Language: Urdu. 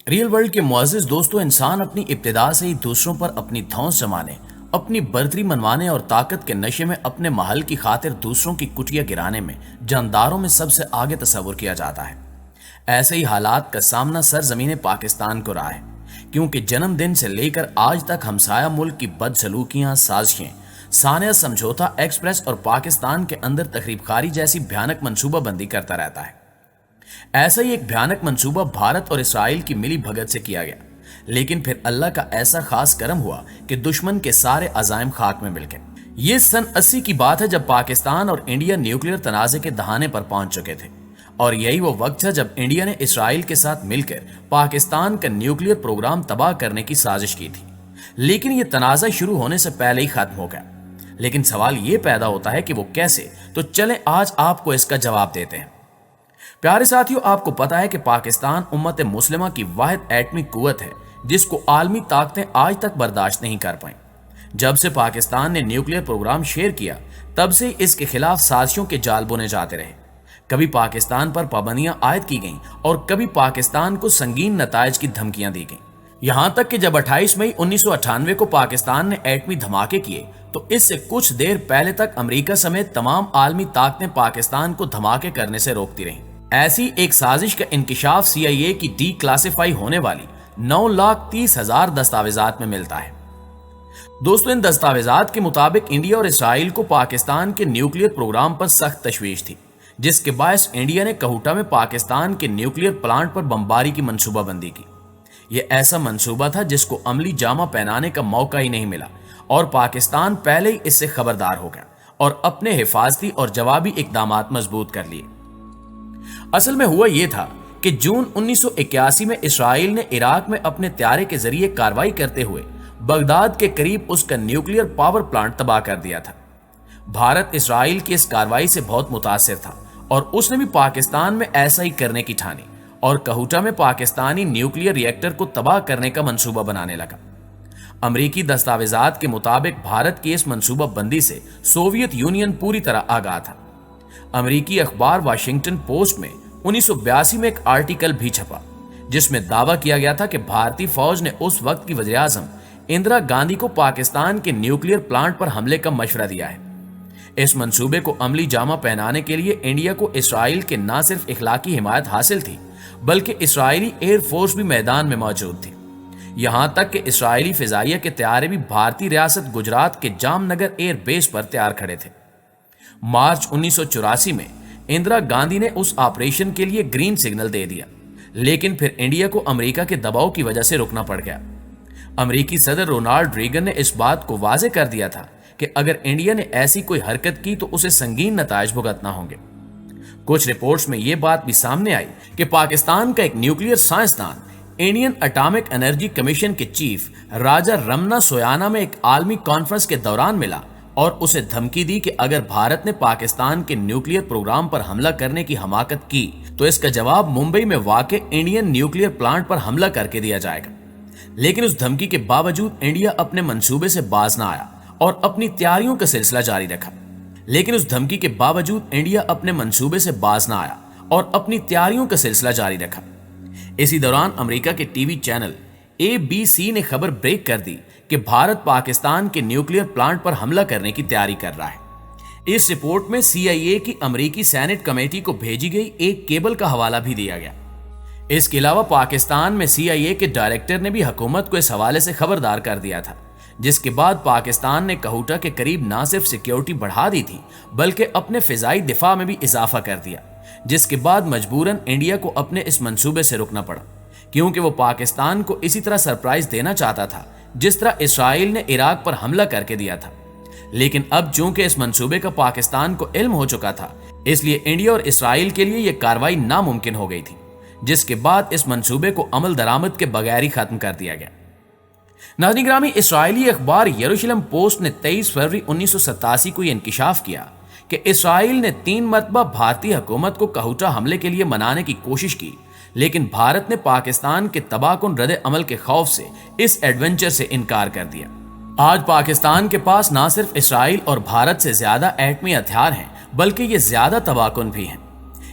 ریئل ورلڈ کے معزز دوستوں، انسان اپنی ابتدا سے ہی دوسروں پر اپنی دھونس جمانے، اپنی برتری منوانے اور طاقت کے نشے میں اپنے محل کی خاطر دوسروں کی کٹیا گرانے میں جانداروں میں سب سے آگے تصور کیا جاتا ہے۔ ایسے ہی حالات کا سامنا سرزمین پاکستان کو رہا ہے، کیونکہ جنم دن سے لے کر آج تک ہمسایہ ملک کی بدسلوکیاں، سازشیں، سانحہ سمجھوتا ایکسپریس اور پاکستان کے اندر تخریب خاری جیسی بھیانک منصوبہ بندی کرتا رہتا ہے۔ ایسا ہی ایک بھیانک منصوبہ بھارت اور اسرائیل کی ملی بھگت سے کیا گیا، لیکن پھر اللہ کا ایسا خاص کرم ہوا کہ دشمن کے سارے عزائم خاک میں مل گئے۔ یہ سن 80 کی بات ہے، جب پاکستان اور انڈیا نیوکلیر تنازع کے دہانے پر پہنچ چکے تھے، اور یہی وہ وقت تھا جب انڈیا نے اسرائیل کے ساتھ مل کر پاکستان کا نیوکلیر پروگرام تباہ کرنے کی سازش کی تھی۔ لیکن یہ تنازع شروع ہونے سے پہلے ہی ختم ہو گیا۔ لیکن سوال یہ پیدا ہوتا ہے کہ وہ کیسے؟ تو چلیں آج آپ کو اس کا جواب دیتے ہیں۔ پیارے ساتھیوں، آپ کو پتا ہے کہ پاکستان امت مسلمہ کی واحد ایٹمی قوت ہے جس کو عالمی طاقتیں آج تک برداشت نہیں کر پائیں۔ جب سے پاکستان نے نیوکلیر پروگرام شیئر کیا، تب سے اس کے خلاف سازشوں کے جال بنے جاتے رہے۔ کبھی پاکستان پر پابندیاں عائد کی گئیں اور کبھی پاکستان کو سنگین نتائج کی دھمکیاں دی گئیں۔ یہاں تک کہ جب 28 مئی 1998 کو پاکستان نے ایٹمی دھماکے کیے، تو اس سے کچھ دیر پہلے تک امریکہ سمیت تمام عالمی طاقتیں پاکستان کو دھماکے کرنے سے روکتی رہیں۔ ایسی ایک سازش کا انکشاف CIA کی ڈی کلاسیفائی ہونے والی 9,30,000 دستاویزات میں ملتا ہے۔ دوستو، ان دستاویزات کے مطابق انڈیا اور اسرائیل کو پاکستان کے نیوکلیر پروگرام پر سخت تشویش تھی، جس کے باعث انڈیا نے کہوٹہ میں پاکستان کے نیوکلیر پلانٹ پر بمباری کی منصوبہ بندی کی۔ یہ ایسا منصوبہ تھا جس کو عملی جامہ پہنانے کا موقع ہی نہیں ملا، اور پاکستان پہلے ہی اس سے خبردار ہو گیا اور اپنے حفاظتی اور جوابی اقدامات مضبوط کر لیے۔ اصل میں ہوا یہ تھا کہ جون 1981 میں اسرائیل نے عراق میں اپنے طیارے کے ذریعے کارروائی کرتے ہوئے بغداد کے قریب اس کا نیوکلیر پاور پلانٹ تباہ کر دیا تھا۔ بھارت اسرائیل کی اس کارروائی سے بہت متاثر تھا اور اس نے بھی پاکستان میں ایسا ہی کرنے کی ٹھانی اور کہوٹہ میں پاکستانی نیوکلیر ری ایکٹر کو تباہ کرنے کا منصوبہ بنانے لگا۔ امریکی دستاویزات کے مطابق بھارت کی اس منصوبہ بندی سے سوویت یونین پوری طرح آگاہ تھا۔ امریکی اخبار واشنگٹن پوسٹ میں 1982 میں ایک آرٹیکل بھی چھپا جس میں دعویٰ کیا گیا تھا کہ بھارتی فوج نے اس وقت کی وزیر اعظم اندرا گاندھی کو پاکستان کے نیوکلیر پلانٹ پر حملے کا مشورہ دیا ہے۔ اس منصوبے کو عملی جامہ پہنانے کے لیے انڈیا کو اسرائیل کے نہ صرف اخلاقی حمایت حاصل تھی، بلکہ اسرائیلی ایئر فورس بھی میدان میں موجود تھی۔ یہاں تک کہ اسرائیلی فضائیہ کے طیارے بھی بھارتی ریاست گجرات کے جام نگر ایئر بیس پر تیار کھڑے تھے۔ مارچ 1984 میں اندرا گاندھی نے اس آپریشن کے لیے گرین سگنل دے دیا، لیکن پھر انڈیا کو امریکہ کے دباؤ کی وجہ سے رکنا پڑ گیا۔ امریکی صدر رونالڈ ریگن نے اس بات کو واضح کر دیا تھا کہ اگر انڈیا نے ایسی کوئی حرکت کی تو اسے سنگین نتائج بھگتنا ہوں گے۔ کچھ رپورٹس میں یہ بات بھی سامنے آئی کہ پاکستان کا ایک نیوکلیر سائنسدان انڈین اٹامک انرجی کمیشن کے چیف راجہ رمنا سویانا میں ایک عالمی کانفرنس کے دوران ملا اور اسے دھمکی دی کہ اگر بھارت نے پاکستان کے نیوکلیر پروگرام پر حملہ کرنے کی حماقت کی تو اس کا جواب ممبئی میں واقع انڈین نیوکلیر پلانٹ پر حملہ کر کے دیا جائے گا۔ لیکن اس دھمکی کے باوجود انڈیا اپنے منصوبے سے باز نہ آیا اور اپنی تیاریوں کا سلسلہ جاری رکھا۔ اسی دوران امریکہ کے ٹی وی چینل ABC نے خبر بریک کر دی کہ بھارت پاکستان کے نیوکلیر پلانٹ پر حملہ کرنے کی تیاری کر رہا ہے۔ اس رپورٹ میں CIA کی امریکی سینٹ کمیٹی کو بھیجی گئی ایک کیبل کا حوالہ بھی دیا گیا۔ اس کے علاوہ پاکستان میں CIA کے ڈائریکٹر نے بھی حکومت کو اس حوالے سے خبردار کر دیا تھا، جس کے بعد پاکستان نے کہوٹہ کے قریب نہ صرف سیکیورٹی بڑھا دی تھی بلکہ اپنے فضائی دفاع میں بھی اضافہ کر دیا، جس کے بعد مجبوراً انڈیا کو اپنے اس منصوبے سے رکنا پڑا، کیونکہ وہ پاکستان کو اسی طرح سرپرائز دینا چاہتا تھا جس طرح اسرائیل نے عراق پر حملہ کر کے دیا تھا۔ لیکن اب چونکہ اس منصوبے کا پاکستان کو علم ہو چکا تھا، اس لیے انڈیا اور اسرائیل کے لیے یہ کارروائی ناممکن ہو گئی تھی، جس کے بعد اس منصوبے کو عمل درآمد کے بغیر ہی ختم کر دیا گیا۔ ناظرین گرامی، اسرائیلی اخبار یروشلم پوسٹ نے 23 فروری 1987 کو یہ انکشاف کیا کہ اسرائیل نے 3 مرتبہ بھارتی حکومت کو کہوٹہ حملے کے لیے منانے کی کوشش کی، لیکن بھارت نے پاکستان کے تباہ کن رد عمل کے خوف سے اس ایڈونچر سے انکار کر دیا۔ آج پاکستان کے پاس نہ صرف اسرائیل اور بھارت سے زیادہ ایٹمی ہتھیار ہیں بلکہ یہ زیادہ تباہ کن بھی ہیں۔